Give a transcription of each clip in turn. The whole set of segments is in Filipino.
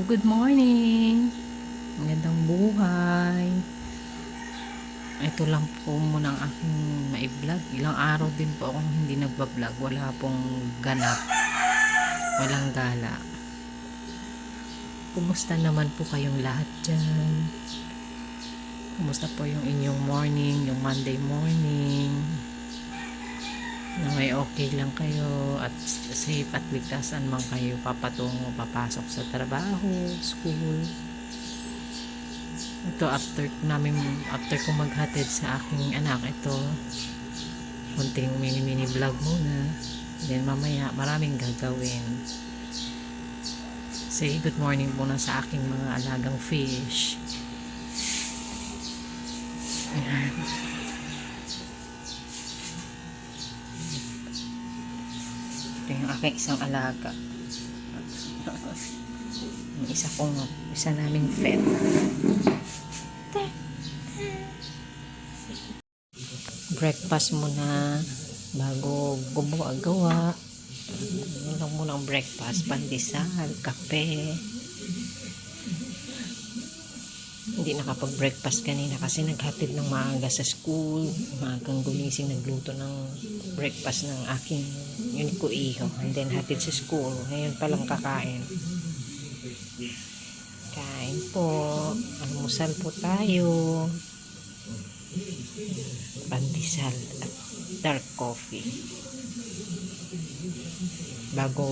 good morning. Magandang buhay. Ito lang po muna ang aking mai-vlog. Ilang araw din po akong hindi nagba-vlog. Wala pong ganap. Walang gala. Kumusta naman po kayong lahat dyan? Kumusta po yung inyong morning, yung Monday morning? Na may okay lang kayo at safe at ligtasan man kayo papatungo, papasok sa trabaho, school. Ito after ko maghatid sa aking anak, ito kunting mini vlog muna, then mamaya maraming gagawin. Say good morning muna sa aking mga alagang fish. Ayan. Ito yung aking isang alaga. Yung isa naming pet. Breakfast muna bago gawa. Yun lang muna ang breakfast. Pandesal, kape. Hindi nakapag-breakfast kanina kasi naghatid ng maaga sa school. Maagang gumising, nagluto ng breakfast ng aking yun ko iho. And then hatid sa school. Ngayon palang kakain. Kain po. Almusal po tayo. Pandesal at dark coffee. Bago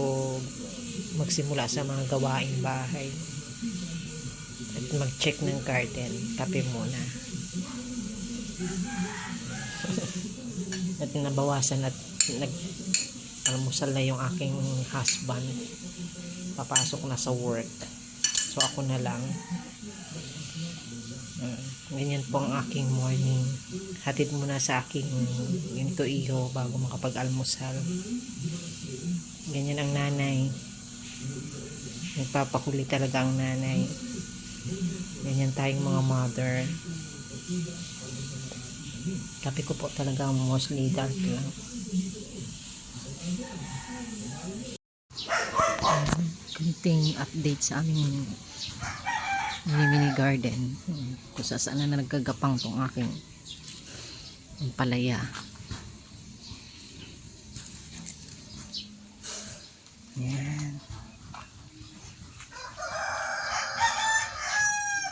magsimula sa mga gawaing bahay. At mag-check ng garden, kape muna. At nabawasan at nag-almusal na yung aking husband. Papasok na sa work. So ako na lang. Ganyan po ang aking morning. Hatid muna sa aking yun ko iho bago makapag-almusal. Ganyan ang nanay. Nagpapakuli talaga ang nanay. Ganyan tayong mga mother. Kape ko po talaga mostly dark lang. Kunting update sa aming mini garden. Kung saan na nagkagapang tong aking palaya. Yan.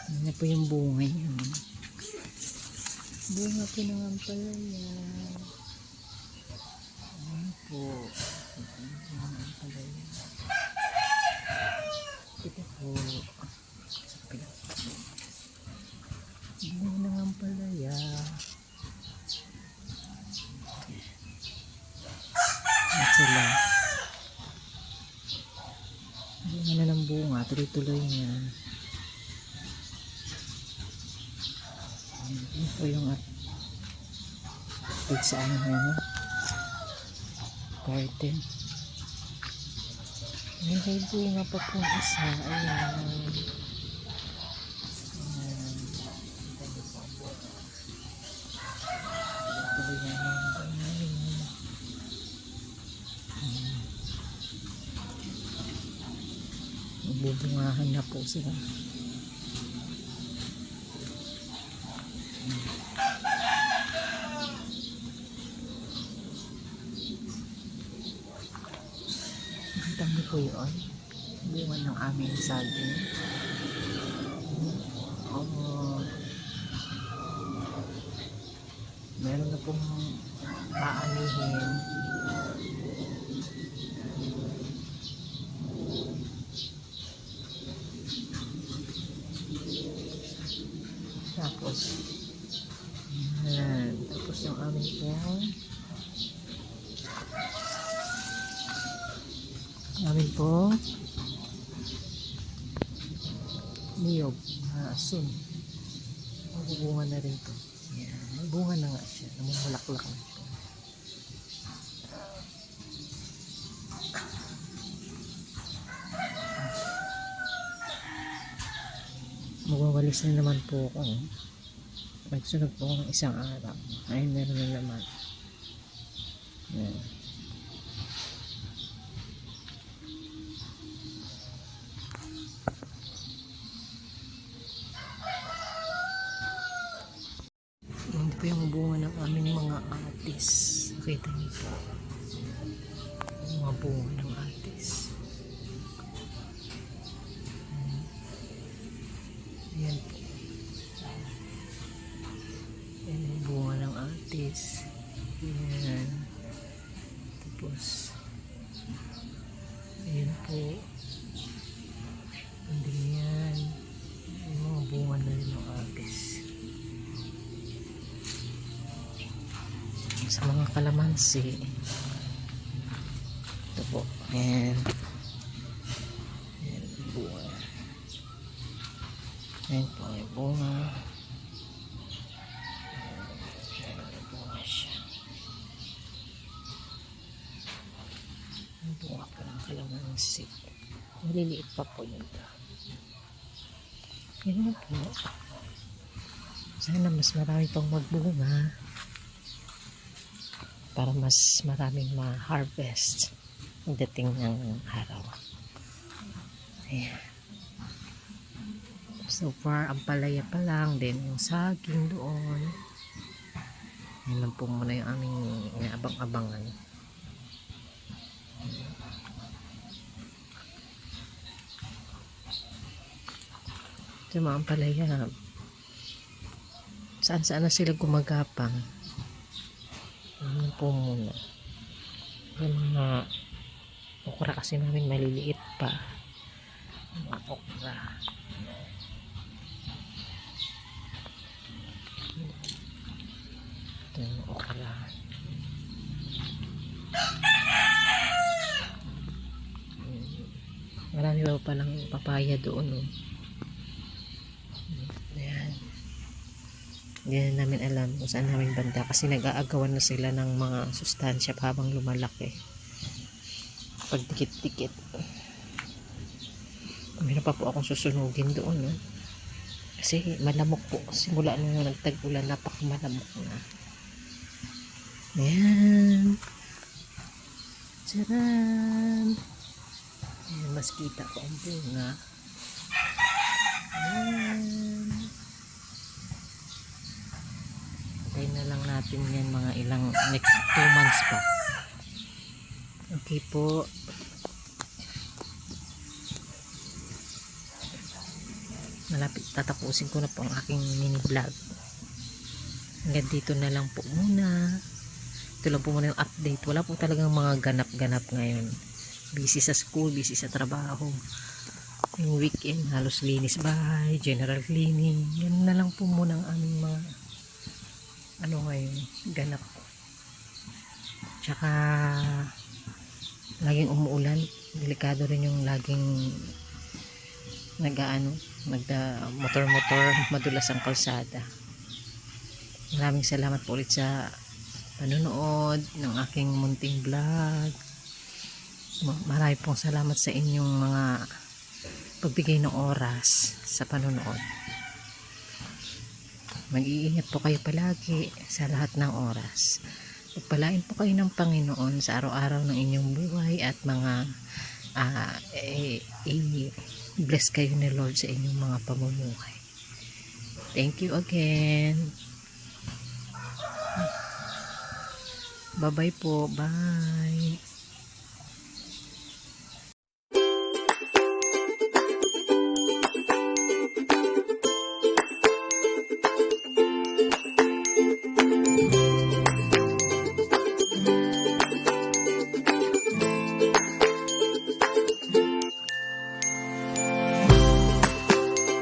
Ano po yung bunga yun? Bunga po ng ampalaya. Ano po? Bunga ng ampalaya. Ito po. Bunga ng ampalaya. At sila. Bunga na ng bunga. Tuloy-tuloy niya. Ito po yung update sa garden. May bunga pa po isa. Ayan. Bubungahan na po sila. Nakita niyo po yun? Bunga ng aming saging. Meron na pong aanihin. Tapos yung aming po niyog asun. Magbubunga na rin to. Yan. May bunga na nga siya. Namumulaklak na siya. Magwawalis na naman po ako. Nagsunod po ng isang araw. Ay, meron na naman. Yan. aming mga atis. Nakita niyo po. Yung mga bunga ng atis. Ayan po. Ayan yung bunga ng atis. Ayan. Tapos, ayan po. Hindi yan. Yung mga bunga na yun ng atis. Sa mga kalamansi. Ito po. Ayan. Ayan yung bunga. Ayan po yung bunga. Ayan yung bunga siya. Yung bunga pa ng kalamansi. Maliliit pa po yun. Yan na po. Sana mas marami pang magbunga para mas maraming ma-harvest pagdating ng araw. Ayan. So far, ang palaya pa lang din yung saging doon. Yan lang po muna yung aming inaabang-abangan. Ito mga palaya. Saan-saan na sila gumagapang. Yan po muna. Yung mga okra kasi namin maliliit pa. Mga okra. Ito yung okra. Marami pa palang papaya doon. Oh. Ayan. Hindi na namin alam kung saan namin banda kasi nag-aagawan na sila ng mga sustansya habang lumalaki. Pag dikit-dikit. Meron pa po akong susunugin doon. No? Kasi malamok po. Simula nung nagtag-ulan, napakamalamok na. Ayan. Tcharan! Ayan, mas kita ko ang bunga. Ayan. Tayo na lang natin yan mga ilang next 2 months pa. Okay po. Malapit tatapusin ko na po ang aking mini vlog. Hanggang dito na lang po muna. Ito lang po muna yung update. Wala po talagang mga ganap-ganap ngayon. Busy sa school, busy sa trabaho. Yung weekend, halos linis bahay, general cleaning. Yan na lang po muna ang aming mga ngayon, ganap. Tsaka laging umuulan. Delikado rin yung laging motor-motor, madulas ang kalsada. Maraming salamat po ulit sa panonood ng aking munting vlog. Marami pong salamat sa inyong mga pagbigay ng oras sa panonood. Mag-iingat po kayo palagi sa lahat ng oras. Pagpalain po kayo ng Panginoon sa araw-araw ng inyong buhay at mga bless kayo ni Lord sa inyong mga pamumuhay. Thank you again. Bye-bye po. Bye.